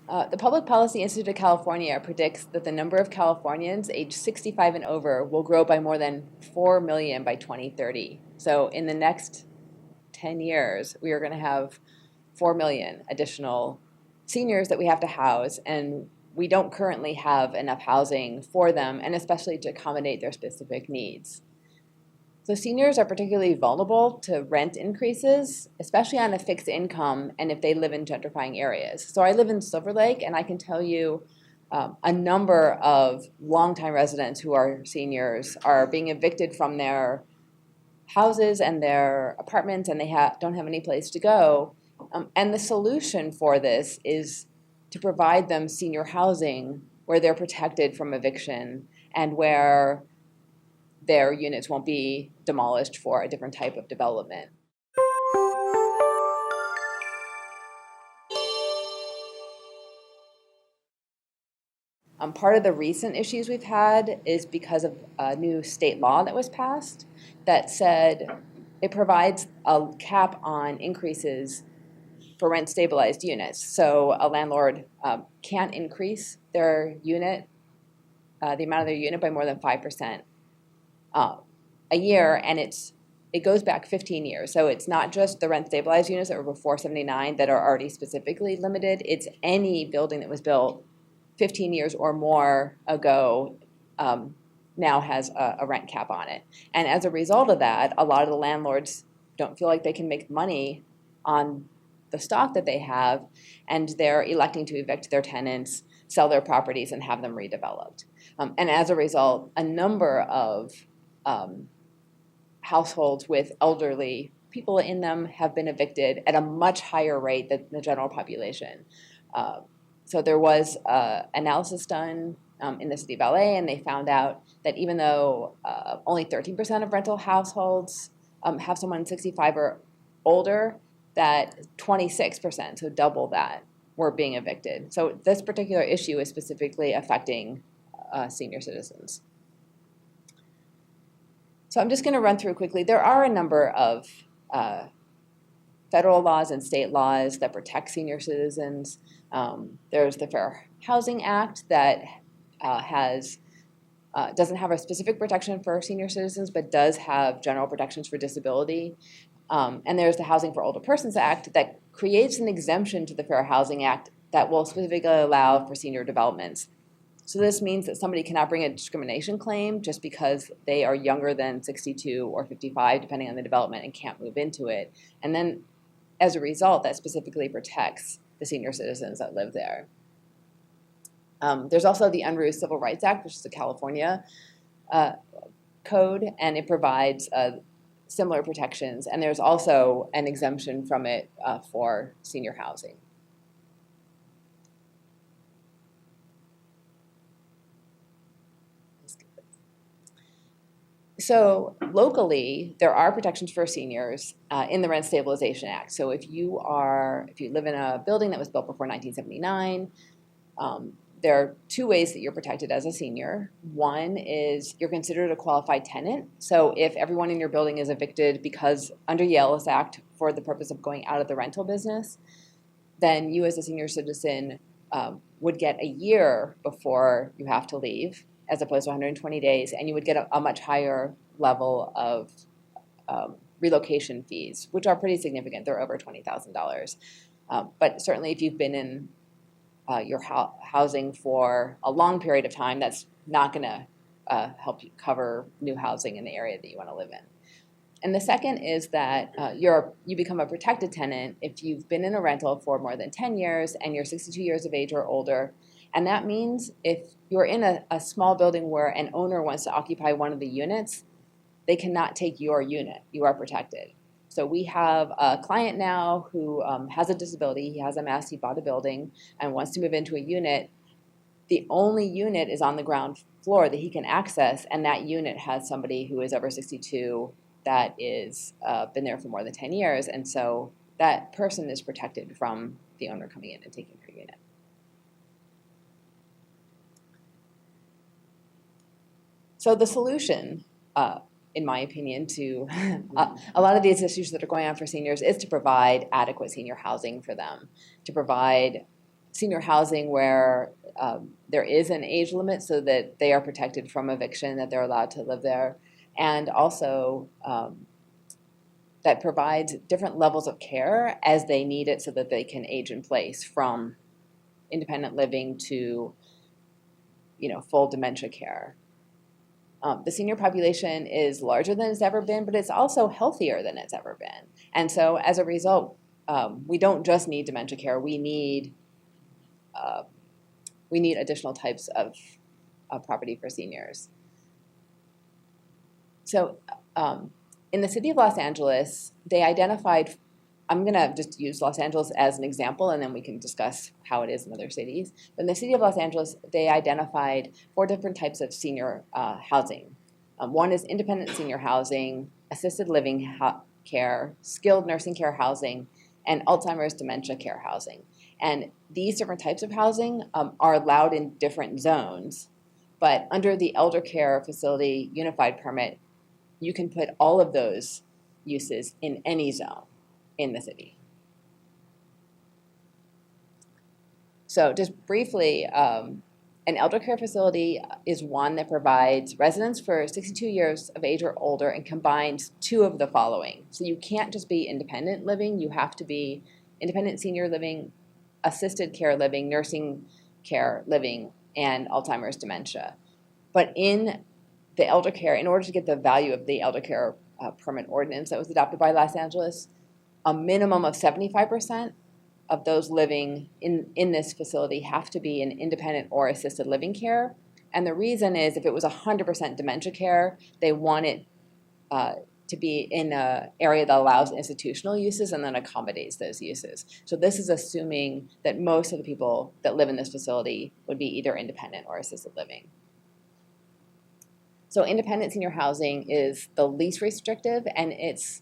The Public Policy Institute of California predicts that the number of Californians aged 65 and over will grow by more than 4 million by 2030. So in the next 10 years, we are going to have 4 million additional seniors that we have to house, and we don't currently have enough housing for them, and especially to accommodate their specific needs. So seniors are particularly vulnerable to rent increases, especially on a fixed income and if they live in gentrifying areas. So I live in Silver Lake, and I can tell you a number of longtime residents who are seniors are being evicted from their houses and their apartments, and they don't have any place to go. And the solution for this is to provide them senior housing where they're protected from eviction and where their units won't be demolished for a different type of development. Part of the recent issues we've had is because of a new state law that was passed that said it provides a cap on increases for rent stabilized units. So a landlord can't increase their unit, the amount of their unit by more than 5% a year, and it goes back 15 years. So it's not just the rent stabilized units that were before 79 that are already specifically limited. It's any building that was built 15 years or more ago now has a rent cap on it. And as a result of that, a lot of the landlords don't feel like they can make money on the stock that they have, and they're electing to evict their tenants, sell their properties, and have them redeveloped. And as a result, a number of households with elderly people in them have been evicted at a much higher rate than the general population. So there was analysis done in the city of LA, and they found out that even though only 13% of rental households have someone 65 or older, that 26%, so double that, were being evicted. So this particular issue is specifically affecting senior citizens. So I'm just going to run through quickly. There are a number of federal laws and state laws that protect senior citizens. There's the Fair Housing Act that doesn't have a specific protection for senior citizens, but does have general protections for disability. And there's the Housing for Older Persons Act that creates an exemption to the Fair Housing Act that will specifically allow for senior developments. So this means that somebody cannot bring a discrimination claim just because they are younger than 62 or 55, depending on the development, and can't move into it. And then as a result, that specifically protects the senior citizens that live there. There's also the Unruh Civil Rights Act, which is a California code, and it provides similar protections. And there's also an exemption from it for senior housing. So locally, there are protections for seniors in the Rent Stabilization Act. So if you live in a building that was built before 1979, there are two ways that you're protected as a senior. One is you're considered a qualified tenant. So if everyone in your building is evicted because under the Ellis Act for the purpose of going out of the rental business, then you as a senior citizen would get a year before you have to leave, as opposed to 120 days, and you would get a much higher level of relocation fees, which are pretty significant. They're over $20,000. But certainly if you've been in your housing for a long period of time, that's not going to help you cover new housing in the area that you want to live in. And the second is that you become a protected tenant if you've been in a rental for more than 10 years and you're 62 years of age or older. And that means if you're in a small building where an owner wants to occupy one of the units, they cannot take your unit. You are protected. So we have a client now who has a disability. He has MS. He bought a building and wants to move into a unit. The only unit is on the ground floor that he can access, and that unit has somebody who is over 62 that is been there for more than 10 years. And so that person is protected from the owner coming in and taking her unit. So the solution, in my opinion, to a lot of these issues that are going on for seniors is to provide adequate senior housing for them, to provide senior housing where there is an age limit so that they are protected from eviction, that they're allowed to live there, and also that provides different levels of care as they need it so that they can age in place from independent living to, full dementia care. The senior population is larger than it's ever been, but it's also healthier than it's ever been. And so as a result, we don't just need dementia care, we need additional types of property for seniors. So in the city of Los Angeles, they identified, I'm going to just use Los Angeles as an example, and then we can discuss how it is in other cities. But in the city of Los Angeles, they identified 4 different types of senior housing. One is independent senior housing, assisted living care, skilled nursing care housing, and Alzheimer's dementia care housing. And these different types of housing are allowed in different zones, but under the elder care facility unified permit, you can put all of those uses in any zone in the city. So just briefly, an elder care facility is one that provides residents for 62 years of age or older and combines 2 of the following. So you can't just be independent living, you have to be independent senior living, assisted care living, nursing care living, and Alzheimer's dementia. But in the elder care, in order to get the value of the elder care permit ordinance that was adopted by Los Angeles, a minimum of 75% of those living in this facility have to be in independent or assisted living care. And the reason is if it was 100% dementia care, they want it to be in an area that allows institutional uses and then accommodates those uses. So this is assuming that most of the people that live in this facility would be either independent or assisted living. So independent senior housing is the least restrictive, and it's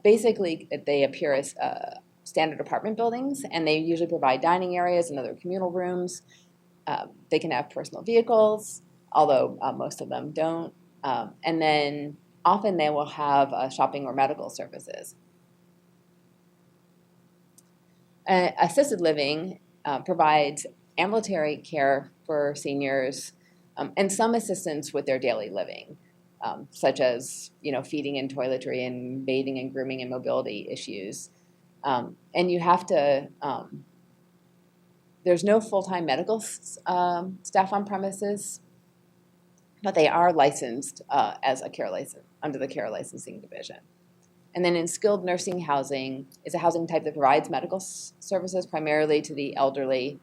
basically they appear as standard apartment buildings, and they usually provide dining areas and other communal rooms. They can have personal vehicles, although most of them don't. And then often they will have shopping or medical services. Assisted living provides ambulatory care for seniors and some assistance with their daily living, such as feeding and toiletry and bathing and grooming and mobility issues. And you have to, there's no full-time medical staff on premises, but they are licensed as a care license under the care licensing division. And then in skilled nursing housing is a housing type that provides medical services primarily to the elderly,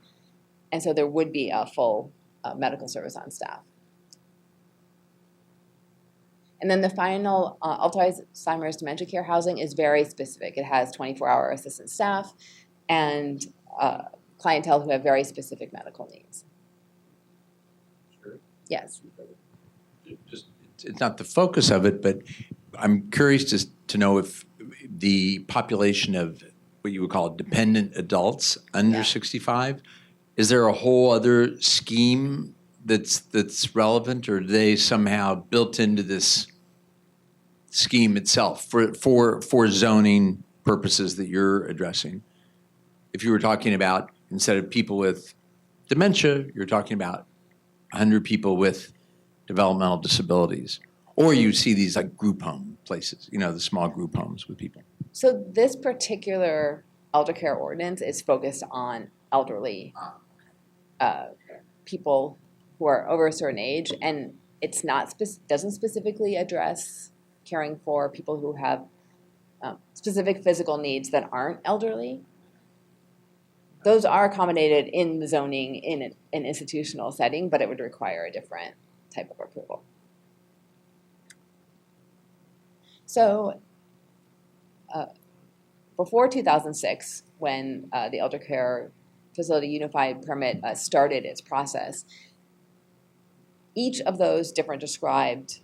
and so there would be a full medical service on staff. And then the final Alzheimer's dementia care housing is very specific. It has 24-hour assistant staff and clientele who have very specific medical needs. Sure. Yes. It's not the focus of it, but I'm curious to know if the population of what you would call dependent adults under 65, is there a whole other scheme that's relevant, or are they somehow built into this scheme itself for zoning purposes that you're addressing? If you were talking about, instead of people with dementia, you're talking about 100 people with developmental disabilities, or you see these like group home places, the small group homes with people. So this particular elder care ordinance is focused on elderly people who are over a certain age, and it's not doesn't specifically address caring for people who have specific physical needs that aren't elderly. Those are accommodated in the zoning in an institutional setting, but it would require a different type of approval. So before 2006, when the elder care facility unified permit started its process, each of those different described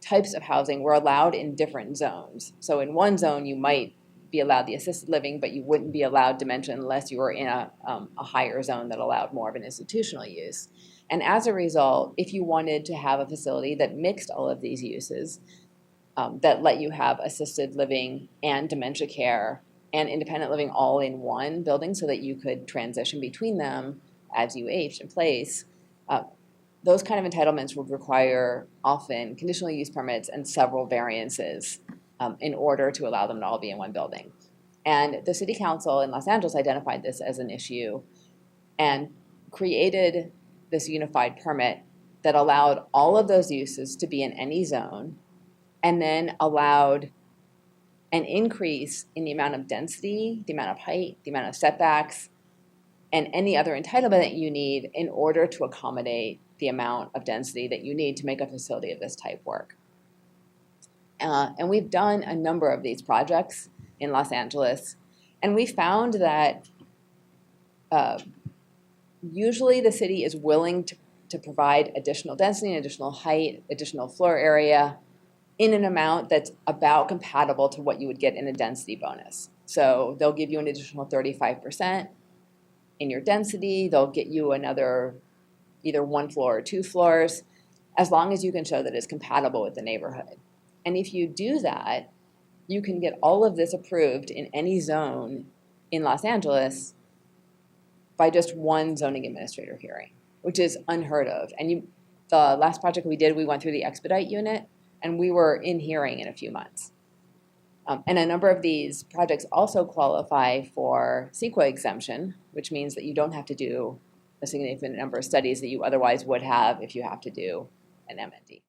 types of housing were allowed in different zones. So in one zone, you might be allowed the assisted living, but you wouldn't be allowed dementia unless you were in a higher zone that allowed more of an institutional use. And as a result, if you wanted to have a facility that mixed all of these uses, that let you have assisted living and dementia care and independent living all in one building so that you could transition between them as you aged in place, those kind of entitlements would require often conditional use permits and several variances in order to allow them to all be in one building. And the city council in Los Angeles identified this as an issue and created this unified permit that allowed all of those uses to be in any zone, and then allowed an increase in the amount of density, the amount of height, the amount of setbacks, and any other entitlement that you need in order to accommodate the amount of density that you need to make a facility of this type work. And we've done a number of these projects in Los Angeles, and we found that usually the city is willing to provide additional density, additional height, additional floor area in an amount that's about compatible to what you would get in a density bonus. So they'll give you an additional 35% in your density. They'll get you another either 1 floor or 2 floors, as long as you can show that it's compatible with the neighborhood. And if you do that, you can get all of this approved in any zone in Los Angeles by just one zoning administrator hearing, which is unheard of. And the last project we did, we went through the expedite unit, and we were in hearing in a few months. And a number of these projects also qualify for CEQA exemption, which means that you don't have to do a significant number of studies that you otherwise would have if you have to do an MND.